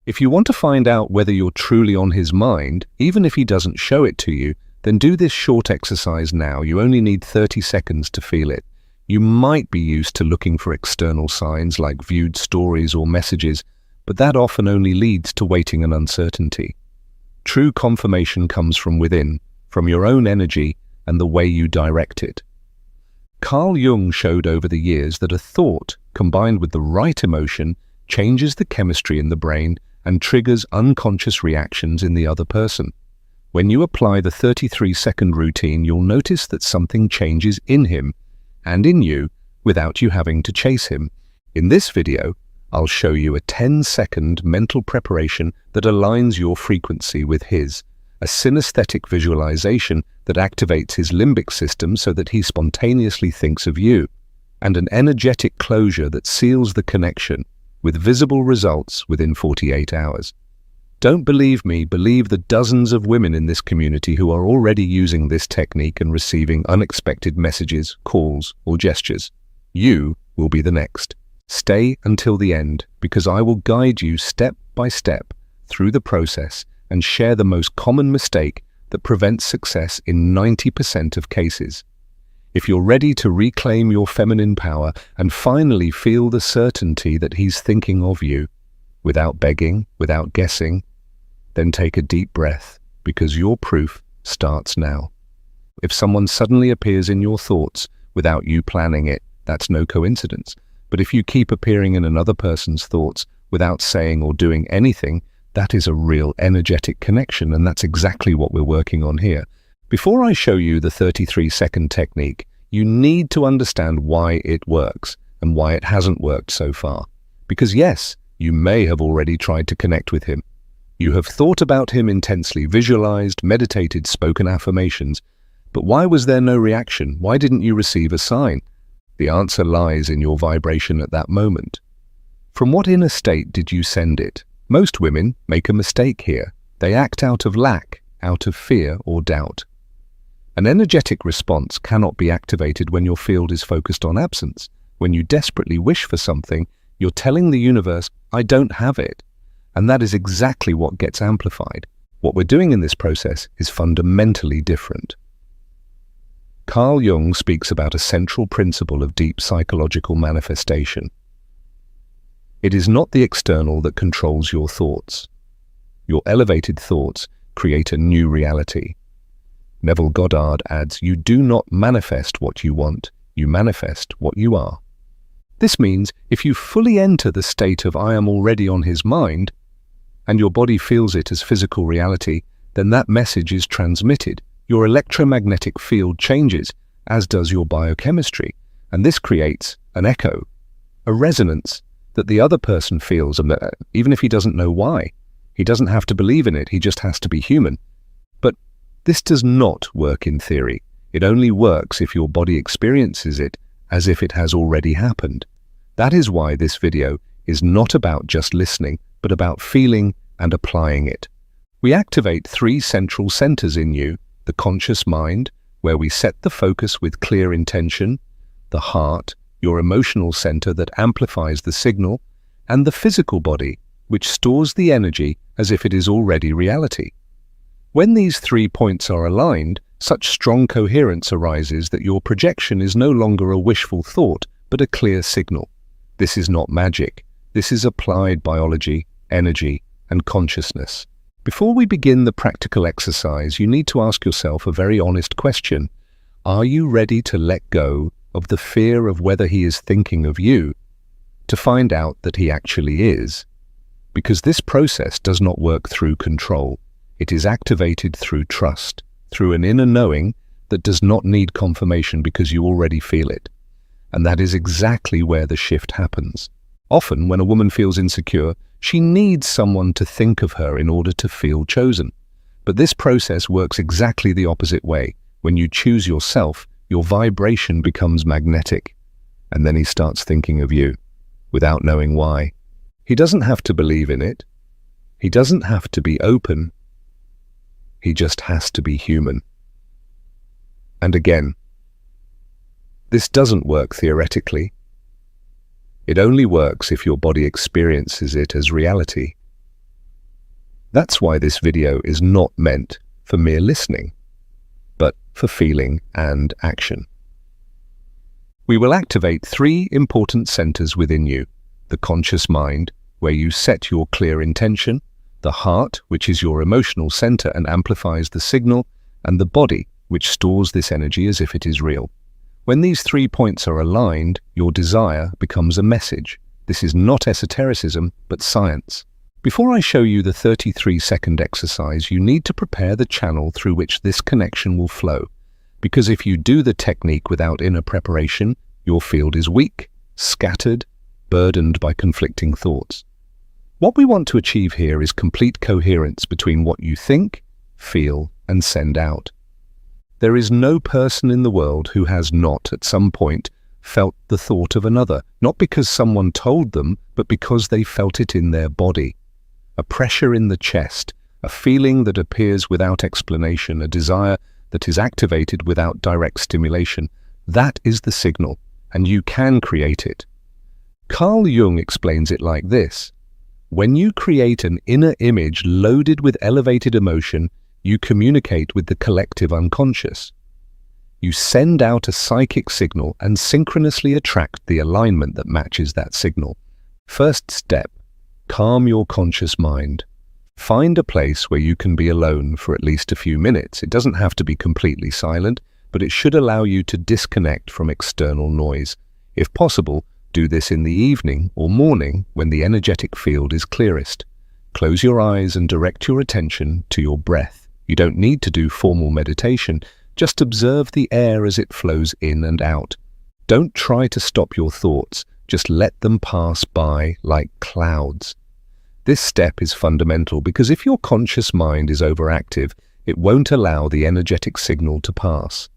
If you want to find out whether you're truly on his mind, even if he doesn't show it to you, then do this short exercise now. You only need 30 seconds to feel it. You might be used to looking for external signs like viewed stories or messages, but that often only leads to waiting and uncertainty. True confirmation comes from within, from your own energy and the way you direct it. Carl Jung showed over the years that a thought, combined with the right emotion, changes the chemistry in the brain and triggers unconscious reactions in the other person. When you apply the 33-second routine, you'll notice that something changes in him and in you without you having to chase him. In this video, I'll show you a 10-second mental preparation that aligns your frequency with his, a synesthetic visualization that activates his limbic system so that he spontaneously thinks of you, and an energetic closure that seals the connection with visible results within 48 hours. Don't believe me, believe the dozens of women in this community who are already using this technique and receiving unexpected messages, calls, or gestures. You will be the next. Stay until the end, because I will guide you step by step through the process and share the most common mistake that prevents success in 90% of cases. If you're ready to reclaim your feminine power and finally feel the certainty that he's thinking of you, without begging, without guessing, then take a deep breath, because your proof starts now. If someone suddenly appears in your thoughts without you planning it, that's no coincidence. But if you keep appearing in another person's thoughts without saying or doing anything, that is a real energetic connection, and that's exactly what we're working on here. Before I show you the 33-second technique, you need to understand why it works and why it hasn't worked so far. Because yes, you may have already tried to connect with him. You have thought about him intensely, visualized, meditated, spoken affirmations. But why was there no reaction? Why didn't you receive a sign? The answer lies in your vibration at that moment. From what inner state did you send it? Most women make a mistake here. They act out of lack, out of fear or doubt. An energetic response cannot be activated when your field is focused on absence. When you desperately wish for something, you're telling the universe, I don't have it. And that is exactly what gets amplified. What we're doing in this process is fundamentally different. Carl Jung speaks about a central principle of deep psychological manifestation. It is not the external that controls your thoughts. Your elevated thoughts create a new reality. Neville Goddard adds, you do not manifest what you want, you manifest what you are. This means if you fully enter the state of I am already on his mind, and your body feels it as physical reality, then that message is transmitted. Your electromagnetic field changes, as does your biochemistry, and this creates an echo, a resonance that the other person feels, even if he doesn't know why. He doesn't have to believe in it, he just has to be human. But this does not work in theory. It only works if your body experiences it as if it has already happened. That is why this video is not about just listening, but about feeling and applying it. We activate 3 central centers in you: the conscious mind, where we set the focus with clear intention; the heart, your emotional center that amplifies the signal; and the physical body, which stores the energy as if it is already reality. When these 3 points are aligned, such strong coherence arises that your projection is no longer a wishful thought, but a clear signal. This is not magic. This is applied biology, energy, and consciousness. Before we begin the practical exercise, you need to ask yourself a very honest question. Are you ready to let go of the fear of whether he is thinking of you, to find out that he actually is? Because this process does not work through control. It is activated through trust, through an inner knowing that does not need confirmation because you already feel it. And that is exactly where the shift happens. Often, when a woman feels insecure, she needs someone to think of her in order to feel chosen. But this process works exactly the opposite way. When you choose yourself, your vibration becomes magnetic. And then he starts thinking of you, without knowing why. He doesn't have to believe in it. He doesn't have to be open. He just has to be human. And again, this doesn't work theoretically. It only works if your body experiences it as reality. That's why this video is not meant for mere listening, but for feeling and action. We will activate 3 important centers within you: the conscious mind, where you set your clear intention; the heart, which is your emotional center and amplifies the signal; and the body, which stores this energy as if it is real. When these 3 points are aligned, your desire becomes a message. This is not esotericism, but science. Before I show you the 33-second exercise, you need to prepare the channel through which this connection will flow. Because if you do the technique without inner preparation, your field is weak, scattered, burdened by conflicting thoughts. What we want to achieve here is complete coherence between what you think, feel, and send out. There is no person in the world who has not, at some point, felt the thought of another, not because someone told them, but because they felt it in their body. A pressure in the chest, a feeling that appears without explanation, a desire that is activated without direct stimulation. That is the signal, and you can create it. Carl Jung explains it like this: when you create an inner image loaded with elevated emotion, you communicate with the collective unconscious. You send out a psychic signal and synchronously attract the alignment that matches that signal. First step: calm your conscious mind. Find a place where you can be alone for at least a few minutes. It doesn't have to be completely silent, but it should allow you to disconnect from external noise. If possible, do this in the evening or morning when the energetic field is clearest. Close your eyes and direct your attention to your breath. You don't need to do formal meditation. Just observe the air as it flows in and out. Don't try to stop your thoughts. Just let them pass by like clouds. This step is fundamental because if your conscious mind is overactive, it won't allow the energetic signal to pass.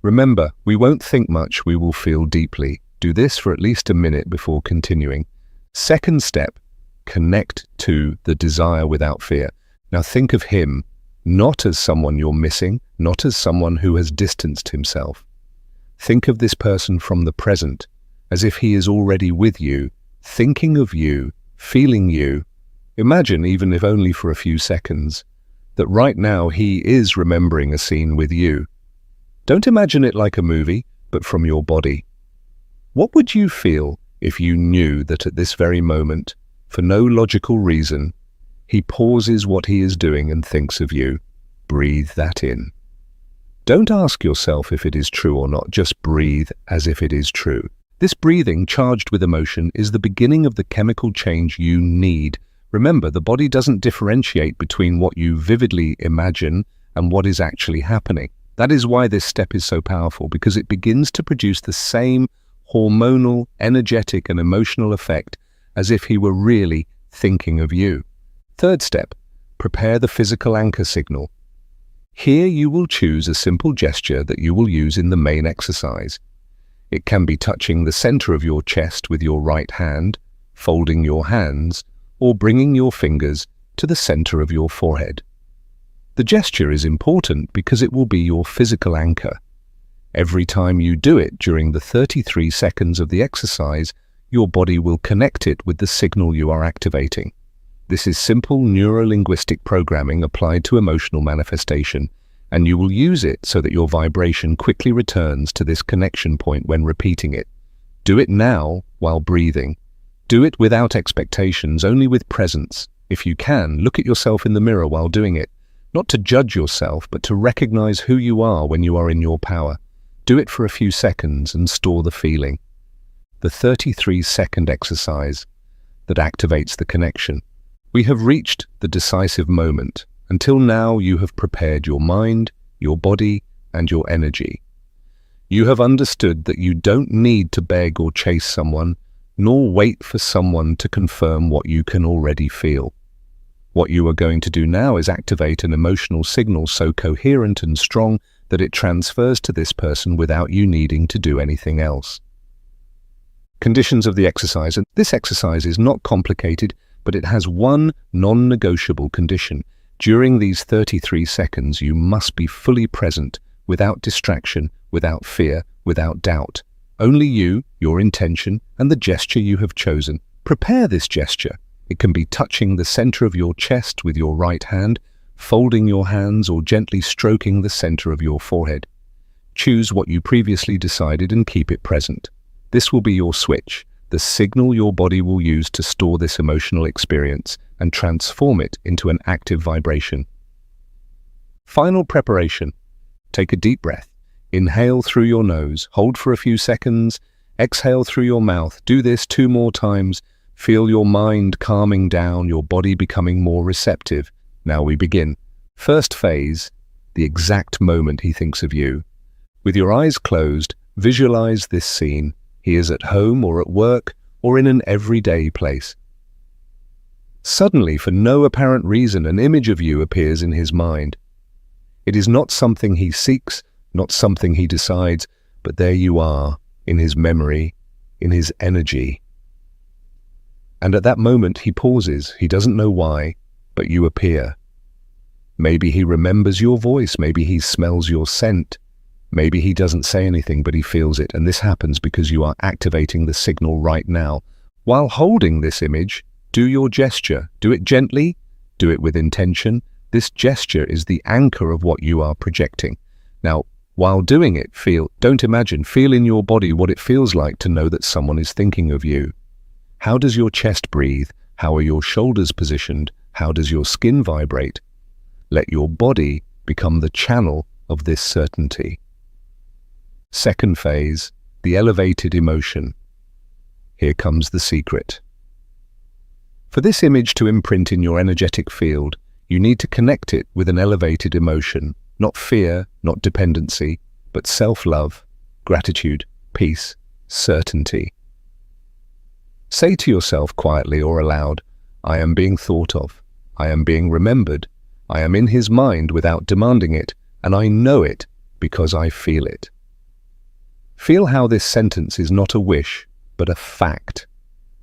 Remember, we won't think much, we will feel deeply. Do this for at least a minute before continuing. Second step: connect to the desire without fear. Now think of him, not as someone you're missing, not as someone who has distanced himself. Think of this person from the present, as if he is already with you, thinking of you, feeling you. Imagine, even if only for a few seconds, that right now he is remembering a scene with you. Don't imagine it like a movie, but from your body. What would you feel if you knew that at this very moment, for no logical reason, he pauses what he is doing and thinks of you? Breathe that in. Don't ask yourself if it is true or not, just breathe as if it is true. This breathing, charged with emotion, is the beginning of the chemical change you need. Remember, the body doesn't differentiate between what you vividly imagine and what is actually happening. That is why this step is so powerful, because it begins to produce the same hormonal, energetic, and emotional effect as if he were really thinking of you. Third step: prepare the physical anchor signal. Here you will choose a simple gesture that you will use in the main exercise. It can be touching the center of your chest with your right hand, folding your hands, or bringing your fingers to the center of your forehead. The gesture is important because it will be your physical anchor. Every time you do it during the 33 seconds of the exercise, your body will connect it with the signal you are activating. This is simple neuro-linguistic programming applied to emotional manifestation, and you will use it so that your vibration quickly returns to this connection point when repeating it. Do it now while breathing. Do it without expectations, only with presence. If you can, look at yourself in the mirror while doing it, not to judge yourself, but to recognize who you are when you are in your power. Do it for a few seconds and store the feeling. The 33-second exercise that activates the connection. We have reached the decisive moment. Until now, you have prepared your mind, your body, and your energy. You have understood that you don't need to beg or chase someone, nor wait for someone to confirm what you can already feel. What you are going to do now is activate an emotional signal so coherent and strong that it transfers to this person without you needing to do anything else. Conditions of the exercise. And this exercise is not complicated, but it has one non-negotiable condition. During these 33 seconds, you must be fully present, without distraction, without fear, without doubt. Only you, your intention, and the gesture you have chosen. Prepare this gesture. It can be touching the center of your chest with your right hand, folding your hands, or gently stroking the center of your forehead. Choose what you previously decided and keep it present. This will be your switch, the signal your body will use to store this emotional experience and transform it into an active vibration. Final preparation. Take a deep breath. Inhale through your nose, hold for a few seconds, exhale through your mouth. Do this 2 more times. Feel your mind calming down, your body becoming more receptive. Now we begin. First phase, the exact moment he thinks of you. With your eyes closed, visualize this scene. He is at home or at work or in an everyday place. Suddenly, for no apparent reason, an image of you appears in his mind. It is not something he seeks, not something he decides, but there you are, in his memory, in his energy. And at that moment he pauses. He doesn't know why, but you appear. Maybe he remembers your voice, maybe he smells your scent, maybe he doesn't say anything but he feels it, and this happens because you are activating the signal right now. While holding this image, do your gesture. Do it gently, do it with intention. This gesture is the anchor of what you are projecting. Now, while doing it, don't imagine, feel in your body what it feels like to know that someone is thinking of you. How does your chest breathe? How are your shoulders positioned? How does your skin vibrate? Let your body become the channel of this certainty. Second phase, the elevated emotion. Here comes the secret. For this image to imprint in your energetic field, you need to connect it with an elevated emotion. Not fear, not dependency, but self-love, gratitude, peace, certainty. Say to yourself quietly or aloud, I am being thought of, I am being remembered, I am in his mind without demanding it, and I know it because I feel it. Feel how this sentence is not a wish, but a fact.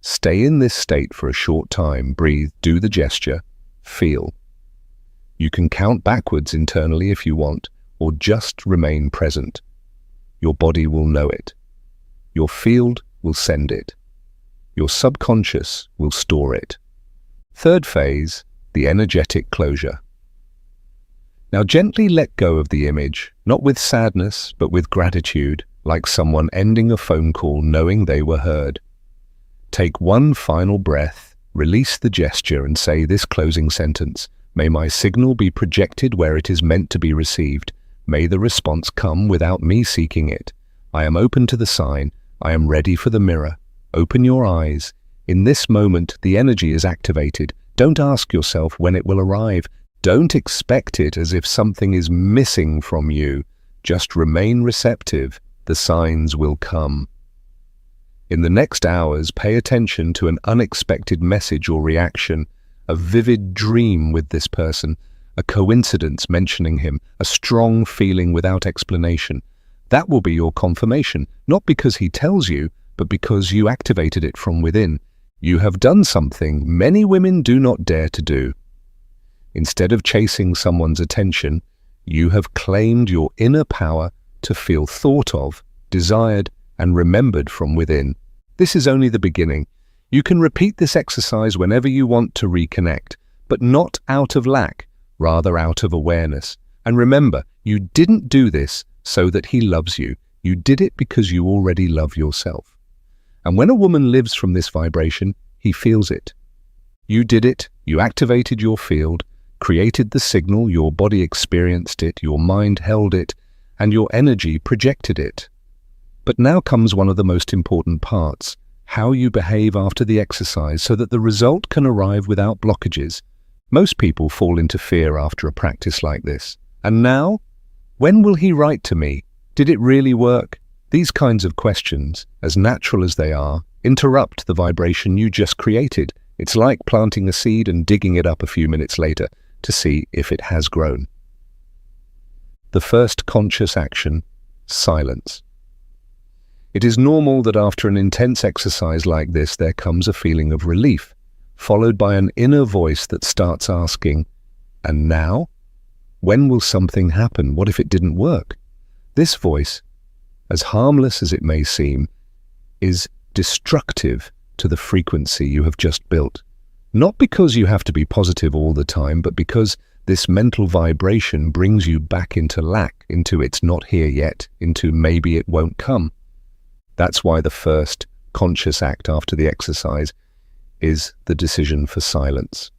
Stay in this state for a short time, breathe, do the gesture, feel. You can count backwards internally if you want, or just remain present. Your body will know it. Your field will send it. Your subconscious will store it. Third phase, the energetic closure. Now gently let go of the image, not with sadness, but with gratitude, like someone ending a phone call knowing they were heard. Take one final breath, release the gesture and say this closing sentence. May my signal be projected where it is meant to be received. May the response come without me seeking it. I am open to the sign. I am ready for the mirror. Open your eyes. In this moment, the energy is activated. Don't ask yourself when it will arrive. Don't expect it as if something is missing from you. Just remain receptive. The signs will come. In the next hours, pay attention to an unexpected message or reaction. A vivid dream with this person, a coincidence mentioning him, a strong feeling without explanation. That will be your confirmation, not because he tells you, but because you activated it from within. You have done something many women do not dare to do. Instead of chasing someone's attention, you have claimed your inner power to feel thought of, desired, and remembered from within. This is only the beginning. You can repeat this exercise whenever you want to reconnect, but not out of lack, rather out of awareness. And remember, you didn't do this so that he loves you. You did it because you already love yourself. And when a woman lives from this vibration, he feels it. You did it, you activated your field, created the signal, your body experienced it, your mind held it, and your energy projected it. But now comes one of the most important parts. How you behave after the exercise so that the result can arrive without blockages. Most people fall into fear after a practice like this. And now? When will he write to me? Did it really work? These kinds of questions, as natural as they are, interrupt the vibration you just created. It's like planting a seed and digging it up a few minutes later to see if it has grown. The first conscious action, silence. It is normal that after an intense exercise like this, there comes a feeling of relief, followed by an inner voice that starts asking, and now? When will something happen? What if it didn't work? This voice, as harmless as it may seem, is destructive to the frequency you have just built. Not because you have to be positive all the time, but because this mental vibration brings you back into lack, into it's not here yet, into maybe it won't come. That's why the first conscious act after the exercise is the decision for silence.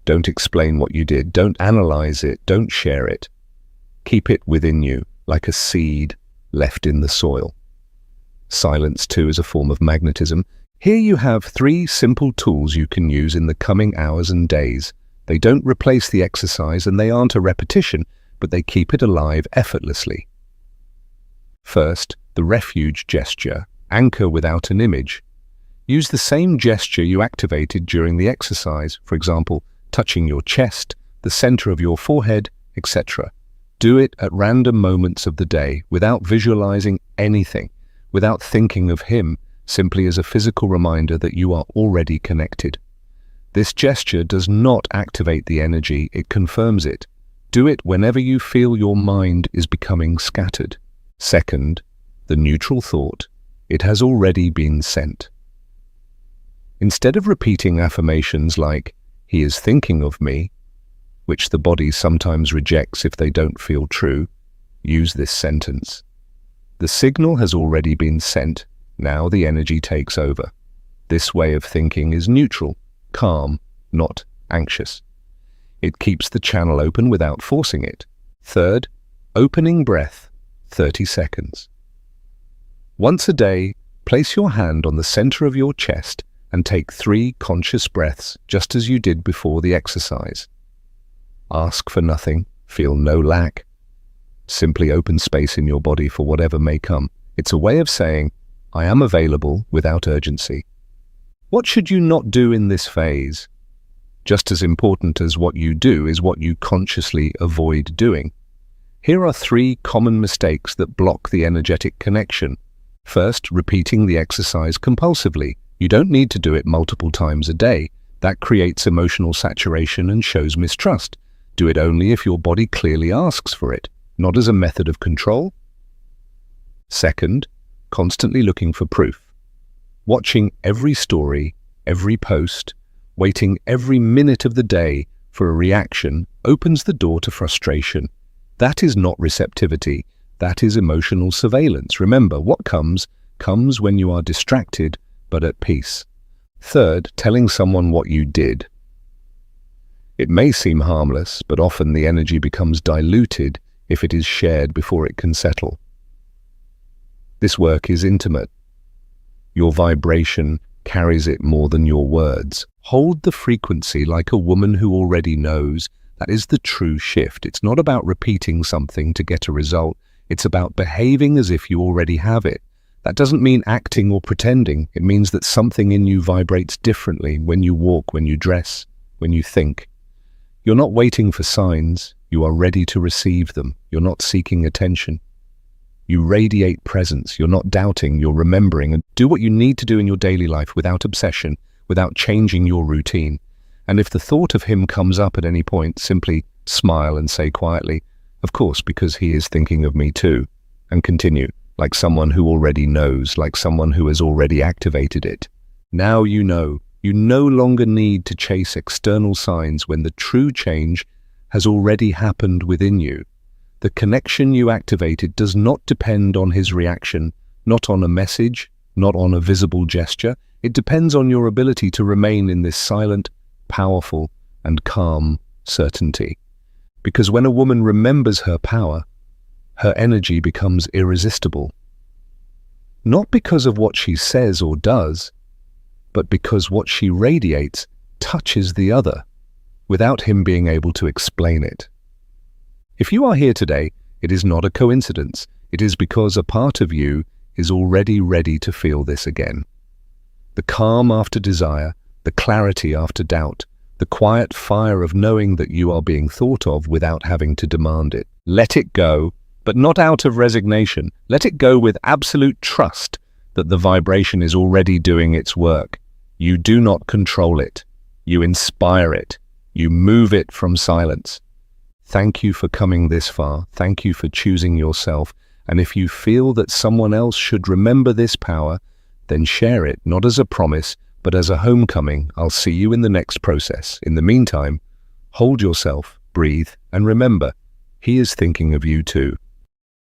Don't explain what you did. Don't analyze it. Don't share it. Keep it within you, like a seed left in the soil. Silence, too, is a form of magnetism. Here you have 3 simple tools you can use in the coming hours and days. They don't replace the exercise and they aren't a repetition, but they keep it alive effortlessly. First, the refuge gesture. Anchor without an image. Use the same gesture you activated during the exercise, for example, touching your chest, the center of your forehead, etc. Do it at random moments of the day without visualizing anything, without thinking of him, simply as a physical reminder that you are already connected. This gesture does not activate the energy, it confirms it. Do it whenever you feel your mind is becoming scattered. Second, the neutral thought. It has already been sent. Instead of repeating affirmations like, "He is thinking of me," which the body sometimes rejects if they don't feel true, use this sentence. The signal has already been sent, now the energy takes over. This way of thinking is neutral, calm, not anxious. It keeps the channel open without forcing it. Third, opening breath, 30 seconds. Once a day, place your hand on the center of your chest and take 3 conscious breaths, just as you did before the exercise. Ask for nothing, feel no lack. Simply open space in your body for whatever may come. It's a way of saying, I am available without urgency. What should you not do in this phase? Just as important as what you do is what you consciously avoid doing. Here are 3 common mistakes that block the energetic connection. First, repeating the exercise compulsively. You don't need to do it multiple times a day. That creates emotional saturation and shows mistrust. Do it only if your body clearly asks for it, not as a method of control. Second, constantly looking for proof. Watching every story, every post, waiting every minute of the day for a reaction opens the door to frustration. That is not receptivity. That is emotional surveillance. Remember, what comes when you are distracted but at peace. Third, telling someone what you did. It may seem harmless, but often the energy becomes diluted if it is shared before it can settle. This work is intimate. Your vibration carries it more than your words. Hold the frequency like a woman who already knows. That is the true shift. It's not about repeating something to get a result. It's about behaving as if you already have it. That doesn't mean acting or pretending. It means that something in you vibrates differently when you walk, when you dress, when you think. You're not waiting for signs. You are ready to receive them. You're not seeking attention. You radiate presence. You're not doubting. You're remembering. And do what you need to do in your daily life without obsession, without changing your routine. And if the thought of him comes up at any point, simply smile and say quietly, "Of course, because he is thinking of me too," and continue, like someone who already knows, like someone who has already activated it. Now you know. You no longer need to chase external signs when the true change has already happened within you. The connection you activated does not depend on his reaction, not on a message, not on a visible gesture. It depends on your ability to remain in this silent, powerful, and calm certainty. Because when a woman remembers her power, her energy becomes irresistible. Not because of what she says or does, but because what she radiates touches the other, without him being able to explain it. If you are here today, it is not a coincidence. It is because a part of you is already ready to feel this again. The calm after desire, the clarity after doubt, the quiet fire of knowing that you are being thought of without having to demand it. Let it go, but not out of resignation. Let it go with absolute trust that the vibration is already doing its work. You do not control it. You inspire it. You move it from silence. Thank you for coming this far. Thank you for choosing yourself. And if you feel that someone else should remember this power, then share it, not as a promise, but as a homecoming, I'll see you in the next process. In the meantime, hold yourself, breathe, and remember, he is thinking of you too.